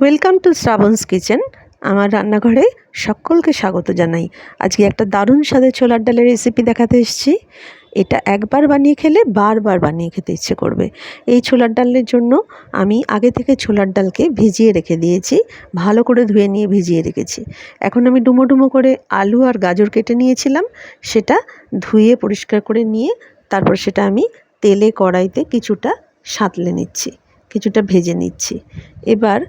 Welcome to শ্রাবণস kitchen. আমার রান্নাঘরে সকলকে স্বাগত জানাই। আজকে একটা দারুণ স্বাদের ছোলার ডালের রেসিপি দেখাতে এসেছি। এটা একবার বানিয়ে খেলে বারবার বানিয়ে খেতে ইচ্ছে করবে। এই ছোলার ডালের জন্য আমি আগে থেকে ছোলার ডালকে ভিজিয়ে রেখে দিয়েছি, ভালো করে ধুয়ে নিয়ে ভিজিয়ে রেখেছি। এখন আমি ডুমো ডুমো করে আলু আর গাজর কেটে নিয়েছিলাম, সেটা ধুয়ে পরিষ্কার করে নিয়ে তারপর সেটা আমি তেলে কড়াইতে কিছুটা সাঁতলে নিচ্ছি, কিছুটা ভেজে নিচ্ছি। এবার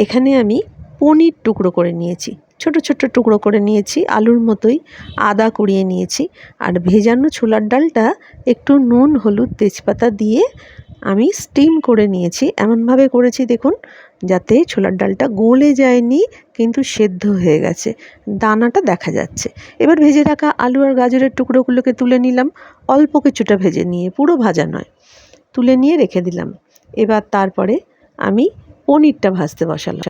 এখানে আমি পনির টুকরো করে নিয়েছি, ছোট ছোট টুকরো করে নিয়েছি, আলুর মতোই। আদা কুড়িয়ে নিয়েছি। আর ভেজানো ছোলার ডালটা একটু নুন, হলুদ, তেজপাতা দিয়ে আমি স্টিম করে নিয়েছি। এমনভাবে করেছি দেখুন, যাতে ছোলার ডালটা গলে যায়নি কিন্তু সেদ্ধ হয়ে গেছে, দানাটা দেখা যাচ্ছে। এবার ভেজে রাখা আলু আর গাজরের টুকরোগুলোকে তুলে নিলাম, অল্প কিছুটা ভেজে নিয়ে, পুরো ভাজা নয়, তুলে নিয়ে রেখে দিলাম। এবার তারপরে আমি পনিরটা ভাজতে বসালাম।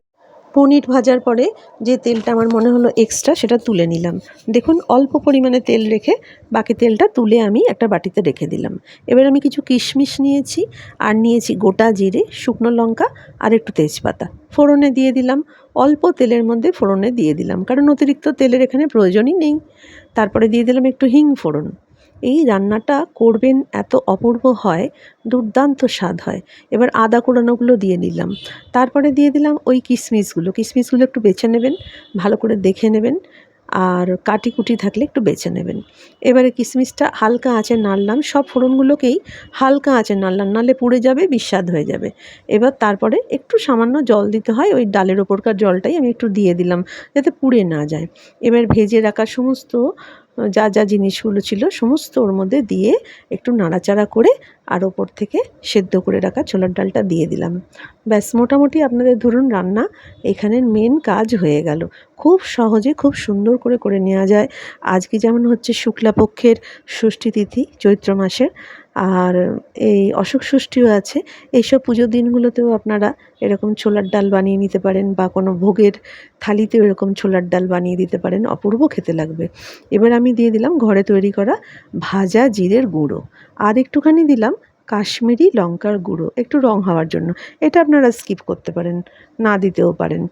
পনির ভাজার পরে যে তেলটা আমার মনে হলো এক্সট্রা, সেটা তুলে নিলাম। দেখুন, অল্প পরিমাণে তেল রেখে বাকি তেলটা তুলে আমি একটা বাটিতে রেখে দিলাম। এবার আমি কিছু কিশমিশ নিয়েছি, আর নিয়েছি গোটা জিরে, শুকনো লঙ্কা আর একটু তেজপাতা। ফোড়নে দিয়ে দিলাম, অল্প তেলের মধ্যে ফোড়নে দিয়ে দিলাম, কারণ অতিরিক্ত তেলের এখানে প্রয়োজনই নেই। তারপরে দিয়ে দিলাম একটু হিং ফোড়ন। এই রান্নাটা করবেন, এত অপূর্ব হয়, দুর্দান্ত স্বাদ হয়। এবার আদা কোড়ানোগুলো দিয়ে দিলাম, তারপরে দিয়ে দিলাম ওই কিশমিশগুলো একটু বেছে নেবেন, ভালো করে দেখে নেবেন, আর কাটি কুটি থাকলে একটু বেছে নেবেন। এবারে কিশমিশটা হালকা আঁচে নাড়লাম, সব ফোড়নগুলোকেই হালকা আঁচে নাড়লাম, নাহলে পুড়ে যাবে, বিস্বাদ হয়ে যাবে। এবার তারপরে একটু সামান্য জল দিতে হয়, ওই ডালের ওপরকার জলটাই আমি একটু দিয়ে দিলাম, যাতে পুড়ে না যায়। এবার ভেজে রাখা সমস্ত যা যা জিনিসগুলো ছিল সমস্ত ওর মধ্যে দিয়ে একটু নাড়াচাড়া করে আর ওপর থেকে সেদ্ধ করে রাখা ছোলার ডালটা দিয়ে দিলাম। ব্যাস, মোটামুটি আপনাদের ধরুন রান্না এখানের মেন কাজ হয়ে গেল। খুব সহজে খুব সুন্দর করে করে নেওয়া যায়। আজকে যেমন হচ্ছে শুক্লাপক্ষের ষষ্ঠী তিথি, চৈত্র মাসের, আর এই অশোক ষষ্ঠীও আছে। এইসব পুজোর দিনগুলোতেও আপনারা এরকম ছোলার ডাল বানিয়ে নিতে পারেন, বা কোনো ভোগের থালিতেও এরকম ছোলার ডাল বানিয়ে দিতে পারেন, অপূর্ব খেতে লাগবে। এবার আমি দিয়ে দিলাম ঘরে তৈরি করা ভাজা জিরের গুঁড়ো, আর একটুখানি দিলাম কাশ্মীরি লঙ্কার গুঁড়ো, একটু রং হওয়ার জন্য। এটা আপনারা স্কিপ করতে পারেন, না দিতেও পারেন।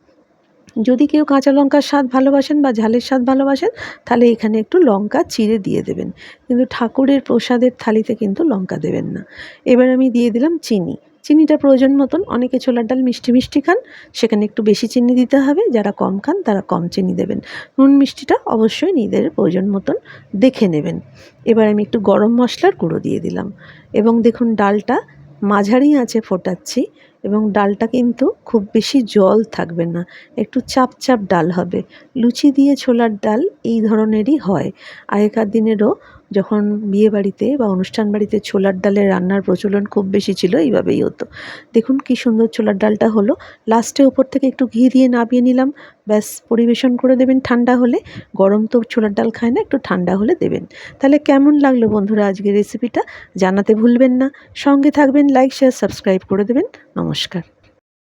যদি কেউ কাঁচা লঙ্কার স্বাদ ভালোবাসেন বা ঝালের স্বাদ ভালোবাসেন, তাহলে এখানে একটু লঙ্কা চিড়ে দিয়ে দেবেন, কিন্তু ঠাকুরের প্রসাদের থালিতে কিন্তু লঙ্কা দেবেন না। এবার আমি দিয়ে দিলাম চিনি। চিনিটা প্রয়োজন মতন, অনেকে ছোলার ডাল মিষ্টি মিষ্টি খান, সেখানে একটু বেশি চিনি দিতে হবে। যারা কম খান তারা কম চিনি দেবেন। নুন মিষ্টিটা অবশ্যই নিজেদের প্রয়োজন মতন দেখে নেবেন। এবার আমি একটু গরম মশলার গুঁড়ো দিয়ে দিলাম, এবং দেখুন ডালটা মাঝারি আঁচে ফোটাচ্ছি, এবং ডালটা কিন্তু খুব বেশি জল থাকবে না, একটু চাপ চাপ ডাল হবে। লুচি দিয়ে ছোলার ডাল এই ধরনেরই হয়। আগেকার দিনেরও যখন বিয়ে বাড়িতে বা অনুষ্ঠান বাড়িতে ছোলার ডালের রান্নার প্রচলন খুব বেশি ছিল, এইভাবেই হতো। দেখুন কি সুন্দর ছোলার ডালটা হলো। লাস্টে উপর থেকে একটু ঘি দিয়ে নামিয়ে নিলাম। ব্যাস, পরিবেশন করে দেবেন ঠান্ডা হলে। গরম তো ছোলার ডাল খায় না, একটু ঠান্ডা হলে দেবেন। তাহলে কেমন লাগলো বন্ধুরা আজকের রেসিপিটা জানাতে ভুলবেন না। সঙ্গে থাকবেন, লাইক শেয়ার সাবস্ক্রাইব করে দেবেন। নমস্কার।